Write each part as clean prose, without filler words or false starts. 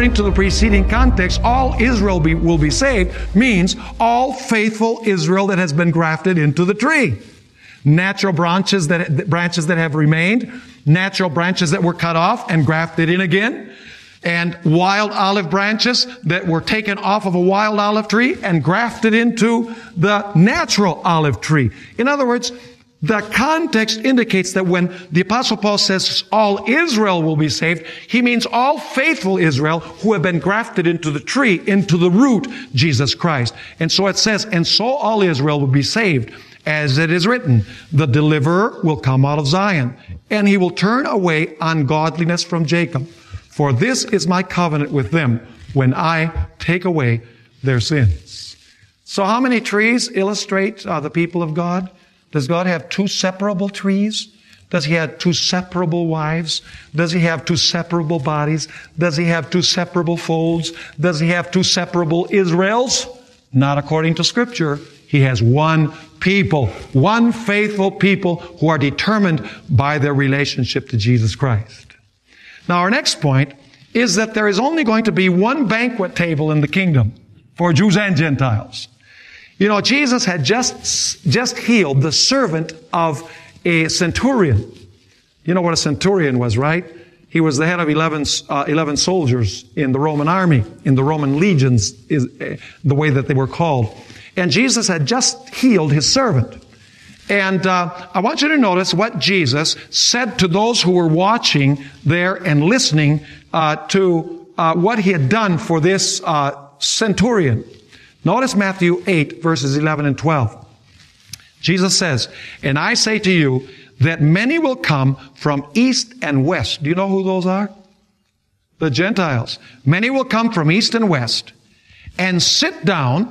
according to the preceding context, all Israel will be saved means all faithful Israel that has been grafted into the tree. Natural branches that have remained, natural branches that were cut off and grafted in again, and wild olive branches that were taken off of a wild olive tree and grafted into the natural olive tree. In other words, the context indicates that when the Apostle Paul says all Israel will be saved, he means all faithful Israel who have been grafted into the tree, into the root, Jesus Christ. And so it says, and so all Israel will be saved. As it is written, the deliverer will come out of Zion, and he will turn away ungodliness from Jacob. For this is my covenant with them when I take away their sins. So how many trees illustrate the people of God? Does God have two separable trees? Does he have two separable wives? Does he have two separable bodies? Does he have two separable folds? Does he have two separable Israels? Not according to Scripture. He has one people, one faithful people who are determined by their relationship to Jesus Christ. Now our next point is that there is only going to be one banquet table in the kingdom for Jews and Gentiles. You know, Jesus had just healed the servant of a centurion. You know what a centurion was, right? He was the head of 11 soldiers in the Roman army, in the Roman legions, is the way that they were called. And Jesus had just healed his servant. And I want you to notice what Jesus said to those who were watching there and listening to what he had done for this centurion. Notice Matthew 8, verses 11 and 12. Jesus says, and I say to you that many will come from east and west. Do you know who those are? The Gentiles. Many will come from east and west and sit down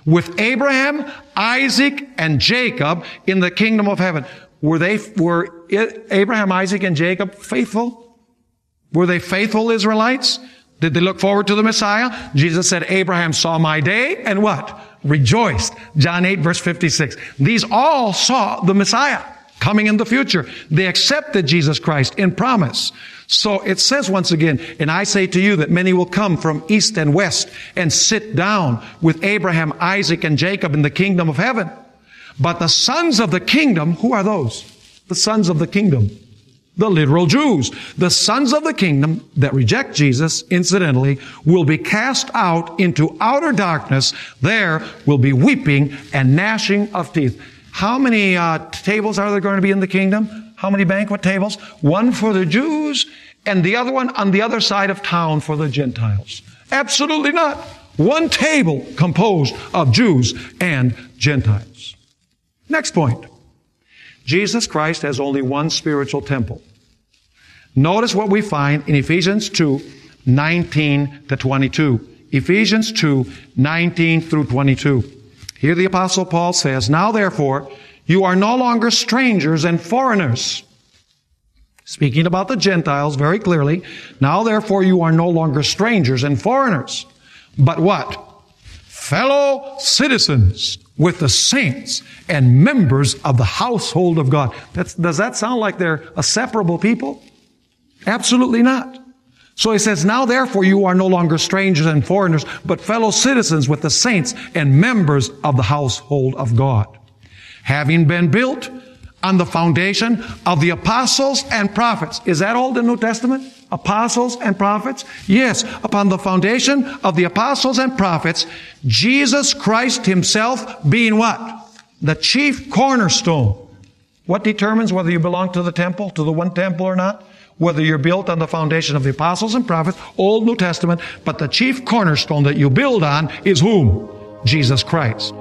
with Abraham, Isaac, and Jacob in the kingdom of heaven. Were Abraham, Isaac, and Jacob faithful? Were they faithful Israelites? Did they look forward to the Messiah? Jesus said, Abraham saw my day and what? Rejoiced. John 8, verse 56. These all saw the Messiah coming in the future. They accepted Jesus Christ in promise. So it says once again, and I say to you that many will come from east and west and sit down with Abraham, Isaac, and Jacob in the kingdom of heaven. But the sons of the kingdom, who are those? The sons of the kingdom. The literal Jews. The sons of the kingdom that reject Jesus, incidentally, will be cast out into outer darkness. There will be weeping and gnashing of teeth. How many tables are there going to be in the kingdom? How many banquet tables? One for the Jews and the other one on the other side of town for the Gentiles. Absolutely not. One table composed of Jews and Gentiles. Next point. Jesus Christ has only one spiritual temple. Notice what we find in Ephesians 2, 19 to 22. Ephesians 2, 19 through 22. Here the Apostle Paul says, now therefore, you are no longer strangers and foreigners. Speaking about the Gentiles very clearly. Now therefore, you are no longer strangers and foreigners. But what? Fellow citizens with the saints and members of the household of God. Does that sound like they're a separable people? Absolutely not. So he says, now therefore you are no longer strangers and foreigners, but fellow citizens with the saints and members of the household of God. Having been built on the foundation of the apostles and prophets. Is that Old and New Testament? Apostles and prophets? Yes, upon the foundation of the apostles and prophets, Jesus Christ himself being what? The chief cornerstone. What determines whether you belong to the temple, to the one temple or not? Whether you're built on the foundation of the apostles and prophets, Old, New Testament, but the chief cornerstone that you build on is whom? Jesus Christ.